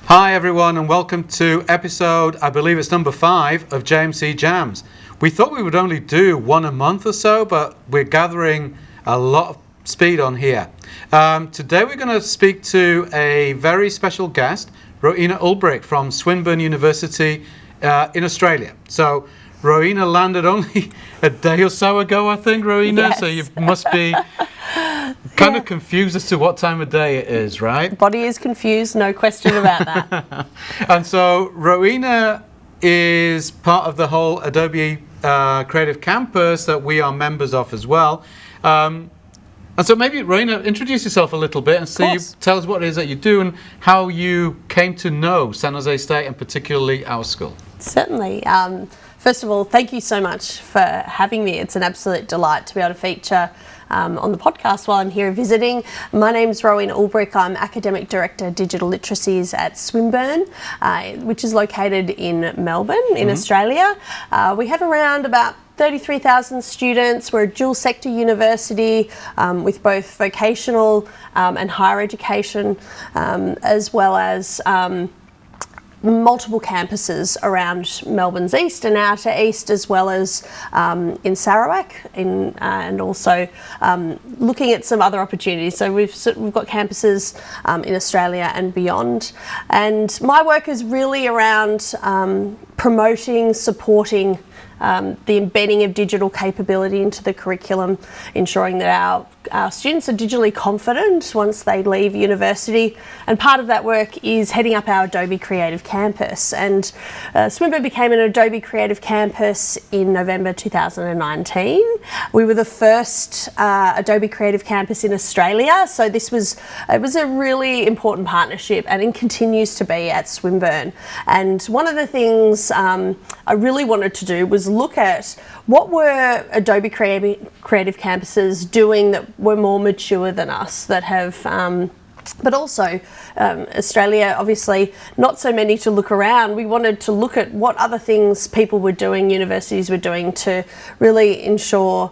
Hi everyone, and welcome to episode, I believe it's number 5 of JMC Jams. We thought we would only do one a month or so, but we're gathering a lot of speed on here. Today we're going to speak to a very special guest, Rowena Ulbrick from Swinburne University in Australia. So Rowena landed only a day or so ago, I think, Rowena, yes. So you must be kind of confused as to what time of day it is, right? Body is confused, no question about that. And so Rowena is part of the whole Adobe Creative Campus that we are members of as well. And so maybe, Rowena, introduce yourself a little bit and tell us what it is that you do and how you came to know San Jose State and particularly our school. Certainly. First of all, thank you so much for having me. It's an absolute delight to be able to feature on the podcast while I'm here visiting. My name's Rowena Ulbrick. I'm Academic Director Digital Literacies at Swinburne, which is located in Melbourne in Australia. We have around about 33,000 students. We're a dual sector university with both vocational and higher education, as well as multiple campuses around Melbourne's east and outer east, as well as in Sarawak, and also looking at some other opportunities. So we've got campuses in Australia and beyond. And my work is really around promoting, supporting the embedding of digital capability into the curriculum, ensuring that our students are digitally confident once they leave university. And part of that work is heading up our Adobe Creative Campus. And Swinburne became an Adobe Creative Campus in November 2019. We were the first Adobe Creative Campus in Australia. So it was a really important partnership, and it continues to be at Swinburne. And one of the things I really wanted to do was look at what were Adobe Creative Campuses doing that were more mature than us, that have but also Australia, obviously not so many to look around. We wanted to look at what other things people were doing, universities were doing, to really ensure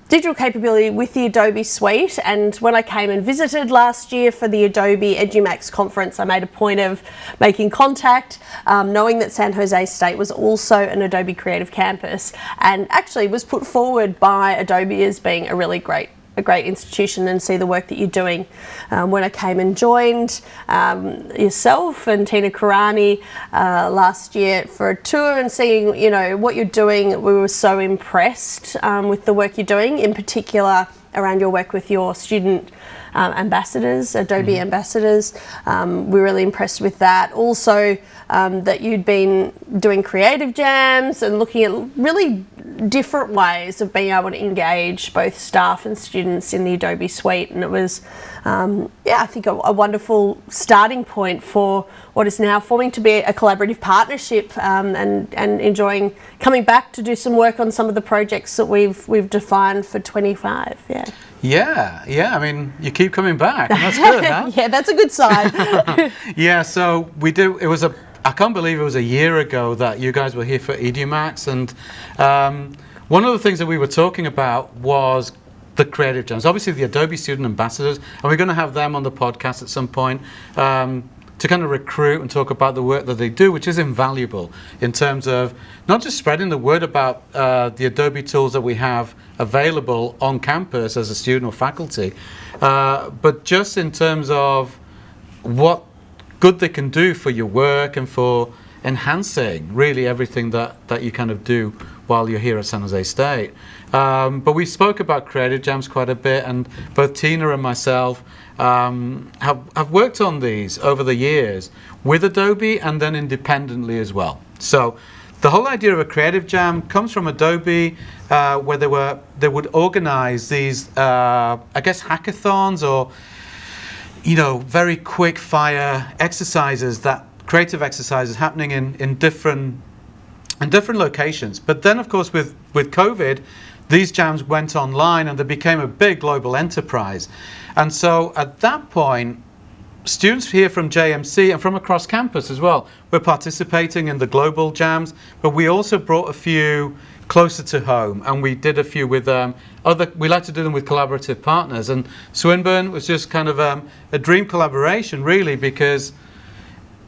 digital capability with the Adobe suite. And when I came and visited last year for the Adobe EduMax conference, I made a point of making contact, knowing that San Jose State was also an Adobe Creative Campus, and actually was put forward by Adobe as being a really great institution, and see the work that you're doing. When I came and joined yourself and Tina Karani last year for a tour and seeing what you're doing, we were so impressed with the work you're doing, in particular around your work with your student ambassadors, Adobe ambassadors. We're really impressed with that. Also, that you'd been doing creative jams and looking at really different ways of being able to engage both staff and students in the Adobe suite. And it was, I think, a wonderful starting point for what is now forming to be a collaborative partnership, and enjoying coming back to do some work on some of the projects that we've defined for 25. Yeah. I mean, you keep coming back. And that's good, huh? Yeah, that's a good sign. Yeah. So we do. I can't believe it was a year ago that you guys were here for EduMax, and one of the things that we were talking about was the creative jams. Obviously, the Adobe student ambassadors, and we're going to have them on the podcast at some point to kind of recruit and talk about the work that they do, which is invaluable in terms of not just spreading the word about the Adobe tools that we have available on campus as a student or faculty, but just in terms of what good they can do for your work and for enhancing really everything that you kind of do while you're here at San Jose State. But we spoke about creative jams quite a bit, and both Tina and myself have worked on these over the years with Adobe and then independently as well. So the whole idea of a creative jam comes from Adobe, where they would organize these, hackathons, or very quick fire exercises, creative exercises happening in different locations. But then, of course, with COVID, these jams went online and they became a big global enterprise. And so at that point, students here from JMC and from across campus as well were participating in the global jams, but we also brought a few closer to home, and we did a few with we like to do them with collaborative partners, and Swinburne was just kind of a dream collaboration, really, because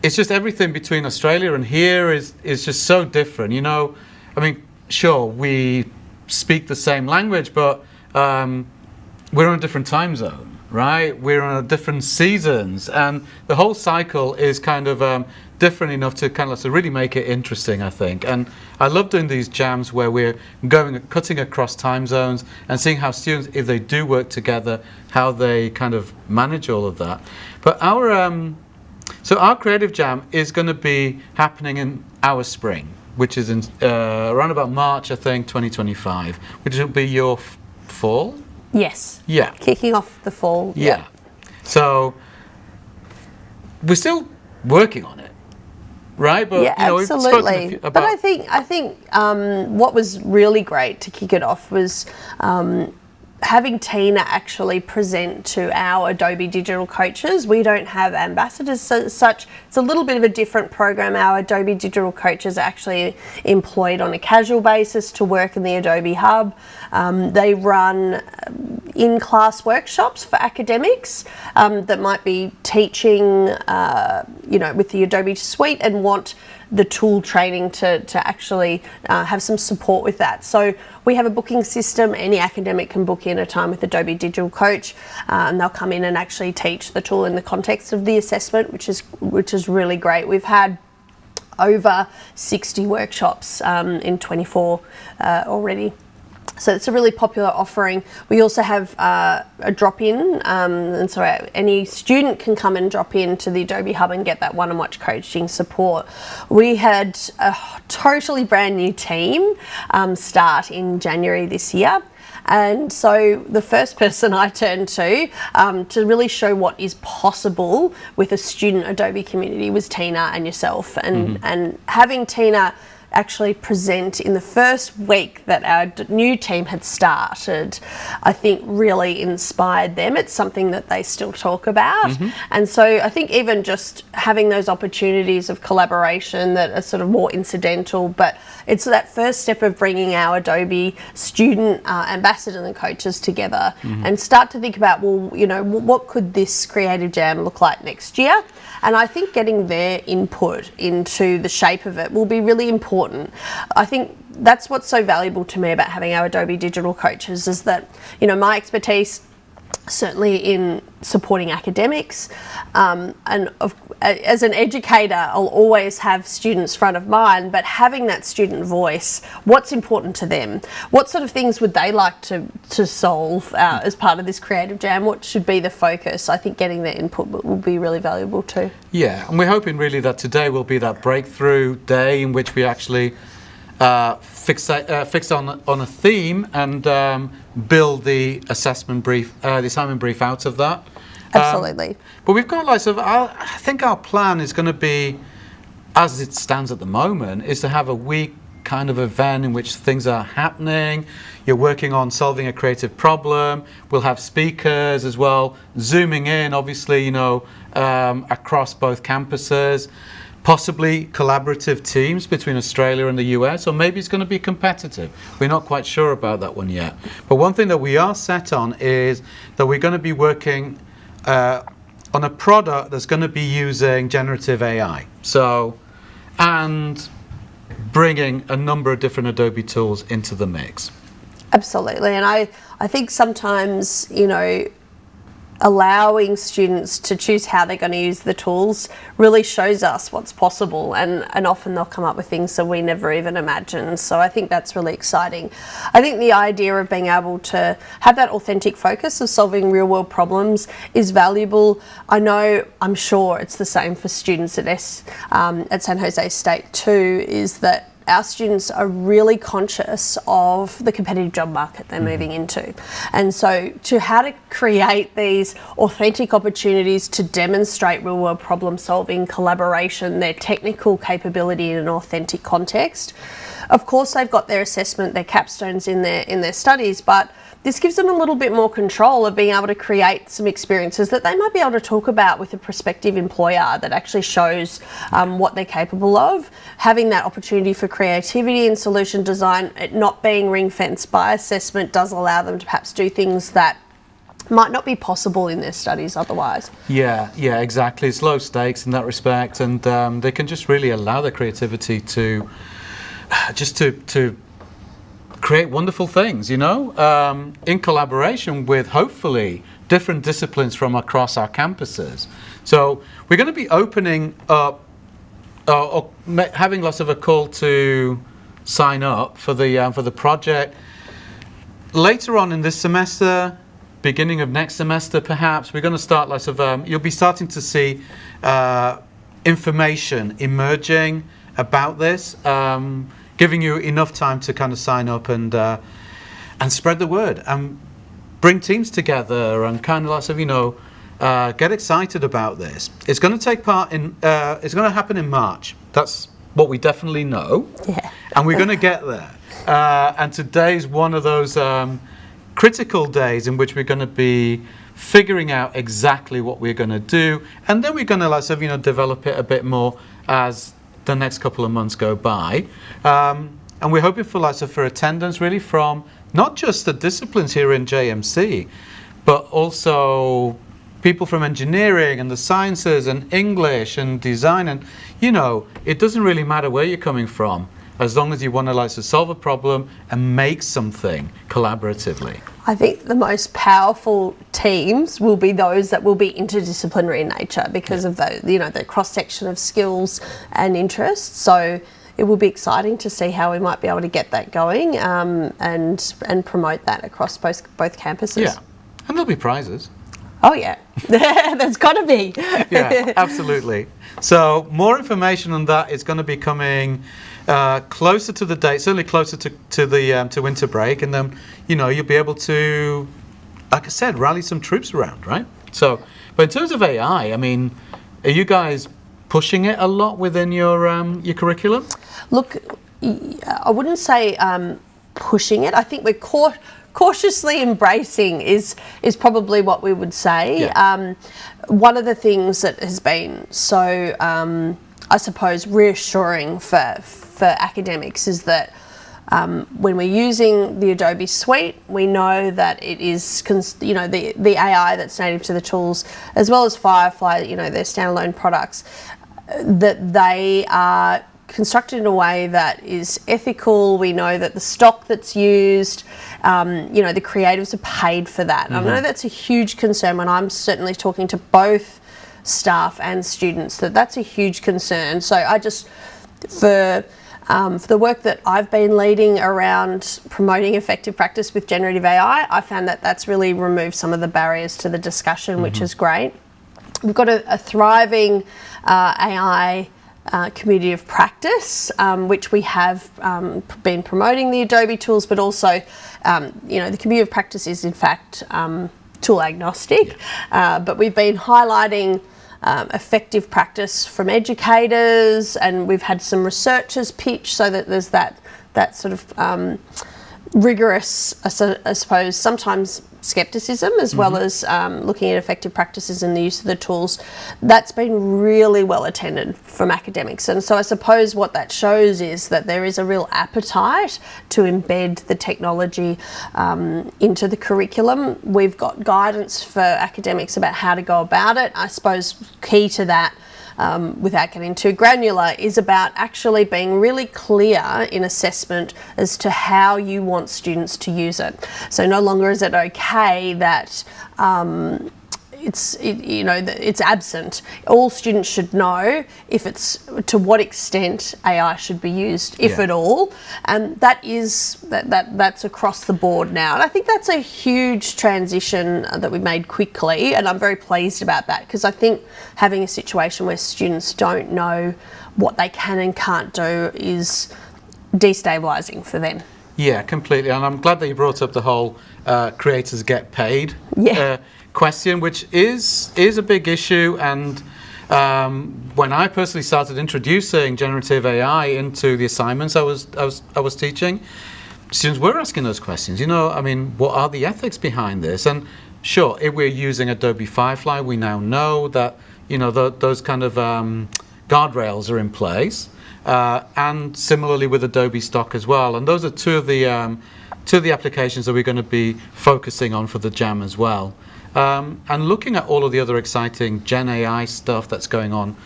it's just everything between Australia and here is just so different. You know, I mean, sure, we speak the same language, but we're on a different time zone, right? We're on different seasons, and the whole cycle is kind of different enough to kind of to really make it interesting, I think. And I love doing these jams where we're cutting across time zones and seeing how students, if they do work together, how they kind of manage all of that. But our creative jam is going to be happening in our spring, which is in around about March, I think, 2025, which will be your fall. Yes. Yeah. Kicking off the fall. Yeah. So we're still working on it, right? But yeah, we've absolutely. spoken about. But I think what was really great to kick it off was having Tina actually present to our Adobe Digital Coaches. We don't have ambassadors as such. It's a little bit of a different program. Our Adobe Digital Coaches are actually employed on a casual basis to work in the Adobe Hub. They run in-class workshops for academics that might be teaching, with the Adobe Suite and want the tool training to actually have some support with that. So we have a booking system. Any academic can book in a time with Adobe Digital Coach, and they'll come in and actually teach the tool in the context of the assessment, which is really great. We've had over 60 workshops in 24 already. So it's a really popular offering. We also have a drop-in, and so any student can come and drop in to the Adobe Hub and get that one-on-one coaching support. We had a totally brand new team start in January this year. And so the first person I turned to really show what is possible with a student Adobe community was Tina and yourself. And having Tina actually present in the first week that our new team had started, I think really inspired them. It's something that they still talk about. And so I think even just having those opportunities of collaboration that are sort of more incidental, but it's that first step of bringing our Adobe student ambassadors and coaches together and start to think about, what could this creative jam look like next year? And I think getting their input into the shape of it will be really important. I think that's what's so valuable to me about having our Adobe Digital Coaches is that, my expertise certainly in supporting academics, and as an educator, I'll always have students front of mind, but having that student voice, what's important to them? What sort of things would they like to solve as part of this creative jam? What should be the focus? I think getting their input will be really valuable too. Yeah, and we're hoping really that today will be that breakthrough day in which we actually fix on a theme and build the assessment brief, the assignment brief out of that. Absolutely. But we've got I think our plan is going to be, as it stands at the moment, is to have a week kind of event in which things are happening. You're working on solving a creative problem. We'll have speakers as well, zooming in, obviously, across both campuses. Possibly collaborative teams between Australia and the US, or maybe it's going to be competitive. We're not quite sure about that one yet. But one thing that we are set on is that we're going to be working on a product that's going to be using generative AI. And bringing a number of different Adobe tools into the mix. Absolutely. And I think sometimes, allowing students to choose how they're going to use the tools really shows us what's possible, and often they'll come up with things that we never even imagined. So I think that's really exciting. I think the idea of being able to have that authentic focus of solving real world problems is valuable. I'm sure it's the same for students at San Jose State too, is that our students are really conscious of the competitive job market they're moving into. And so how to create these authentic opportunities to demonstrate real world problem solving, collaboration, their technical capability in an authentic context. Of course, they've got their assessment, their capstones in their studies, but this gives them a little bit more control of being able to create some experiences that they might be able to talk about with a prospective employer that actually shows what they're capable of. Having that opportunity for creativity and solution design, it not being ring-fenced by assessment, does allow them to perhaps do things that might not be possible in their studies otherwise. Yeah, exactly. It's low stakes in that respect, and they can just really allow their creativity to create wonderful things, in collaboration with hopefully different disciplines from across our campuses. So we're going to be opening up, having lots of a call to sign up for the project later on in this semester. Beginning of next semester, perhaps, we're going to start lots of, you'll be starting to see information emerging about this, giving you enough time to kind of sign up and spread the word and bring teams together and kind of lots of, get excited about this. It's going to take part in, it's going to happen in March. That's what we definitely know. Yeah. And we're going to get there. And today's one of those critical days in which we're going to be figuring out exactly what we're going to do, and then we're going to develop it a bit more as the next couple of months go by, and we're hoping for attendance really from not just the disciplines here in JMC, but also people from engineering and the sciences and English and design, and it doesn't really matter where you're coming from, as long as you want to solve a problem and make something collaboratively. I think the most powerful teams will be those that will be interdisciplinary in nature because of the cross-section of skills and interests. So it will be exciting to see how we might be able to get that going and promote that across both campuses. Yeah, and there'll be prizes. Oh yeah, there's got to be. Yeah, absolutely. So more information on that is going to be coming closer to the date, certainly closer to winter break, and then you'll be able to, like I said, rally some troops around, right? So, but in terms of AI, I mean, are you guys pushing it a lot within your curriculum? Look, I wouldn't say pushing it. I think we're cautiously embracing is probably what we would say. Yeah. One of the things that has been so, I suppose, reassuring for academics is that when we're using the Adobe suite, we know that it is, the AI that's native to the tools, as well as Firefly, their standalone products, that they are constructed in a way that is ethical. We know that the stock that's used, the creatives are paid for that. Mm-hmm. I know that's a huge concern when I'm certainly talking to both staff and students, that's a huge concern. So I just, for the work that I've been leading around promoting effective practice with generative AI, I found that that's really removed some of the barriers to the discussion, which is great. We've got a thriving AI community of practice, which we have been promoting the Adobe tools, but also, the community of practice is in fact tool agnostic, but we've been highlighting effective practice from educators, and we've had some researchers pitch so that there's that sort of rigorous, I suppose, sometimes skepticism, as well as looking at effective practices and the use of the tools. That's been really well attended from academics, and so I suppose what that shows is that there is a real appetite to embed the technology into the curriculum. We've got guidance for academics about how to go about it. I suppose key to that, without getting too granular, is about actually being really clear in assessment as to how you want students to use it. So no longer is it okay that it's absent. All students should know to what extent AI should be used, if at all, and that's across the board now. And I think that's a huge transition that we made quickly, and I'm very pleased about that, because I think having a situation where students don't know what they can and can't do is destabilising for them. Yeah, completely, and I'm glad that you brought up the whole creators get paid question, which is a big issue. And when I personally started introducing generative AI into the assignments I was teaching, students were asking those questions. What are the ethics behind this? And sure, if we're using Adobe Firefly, we now know that those kind of guardrails are in place, and similarly with Adobe stock as well. And those are two of the to the applications that we're going to be focusing on for the Jam as well. And looking at all of the other exciting Gen AI stuff that's going on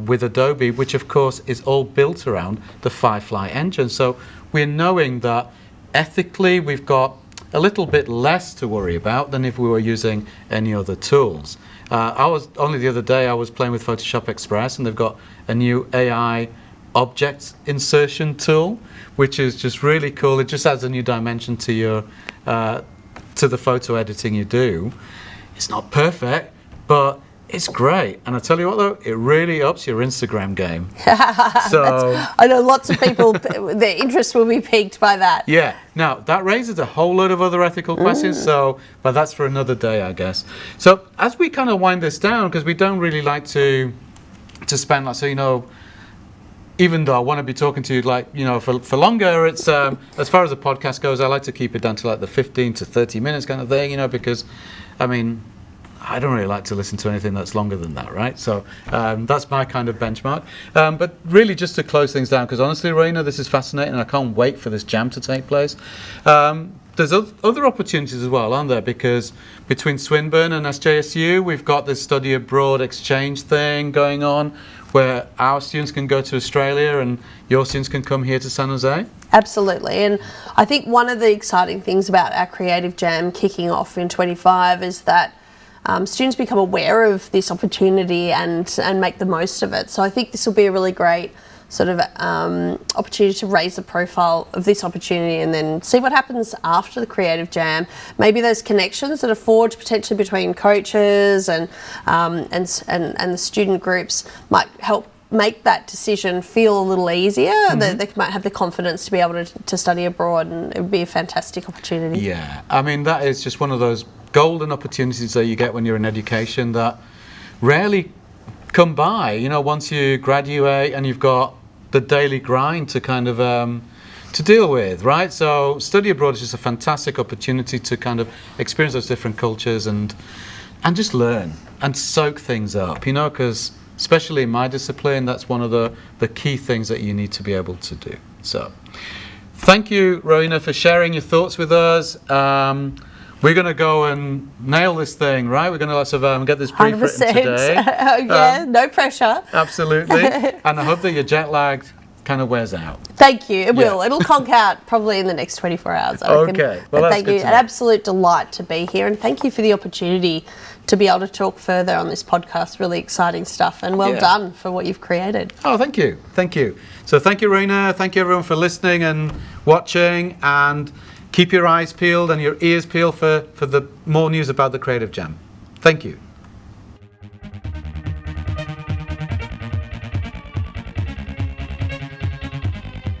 with Adobe, which of course is all built around the Firefly engine. So we're knowing that ethically we've got a little bit less to worry about than if we were using any other tools. Only the other day I was playing with Photoshop Express, and they've got a new AI object insertion tool, which is just really cool. It just adds a new dimension to your to the photo editing you do. It's not perfect, but it's great. And I tell you what though, it really ups your Instagram game. So I know lots of people, their interest will be piqued by that. yeah. Now that raises a whole load of other ethical questions. But that's for another day, I guess. So as we kind of wind this down, because we don't really like to spend like, so even though I want to be talking to you for longer, it's as far as the podcast goes, I like to keep it down to like the 15 to 30 minutes kind of thing, because I don't really like to listen to anything that's longer than that, right? So that's my kind of benchmark. But really just to close things down, because honestly, Rowena, this is fascinating and I can't wait for this Jam to take place. There's other opportunities as well, aren't there? Because between Swinburne and SJSU, we've got this study abroad exchange thing going on, where our students can go to Australia and your students can come here to San Jose? Absolutely, and I think one of the exciting things about our Creative Jam kicking off in 25 is that students become aware of this opportunity and make the most of it. So I think this will be a really great sort of opportunity to raise the profile of this opportunity and then see what happens after the Creative Jam. Maybe those connections that are forged potentially between coaches and the student groups might help make that decision feel a little easier. They might have the confidence to be able to study abroad, and it would be a fantastic opportunity. Yeah, that is just one of those golden opportunities that you get when you're in education that rarely come by, once you graduate and you've got the daily grind to kind of to deal with, right? So study abroad is just a fantastic opportunity to kind of experience those different cultures and just learn and soak things up, because especially in my discipline, that's one of the key things that you need to be able to do. So thank you, Rowena, for sharing your thoughts with us. We're going to go and nail this thing, right? We're going to sort of get this brief 100%. written today. Yeah, no pressure. Absolutely. And I hope that your jet lag kind of wears out. Thank you. It will. It'll conk out probably in the next 24 hours, I reckon. Okay. But Well, that's thank good you. to An know. absolute delight to be here, and thank you for the opportunity to be able to talk further on this podcast. Really exciting stuff, and well done for what you've created. Oh, thank you. Thank you. So thank you, Rowena. Thank you, everyone, for listening and watching, and keep your eyes peeled and your ears peeled for the more news about the Creative Jam. Thank you.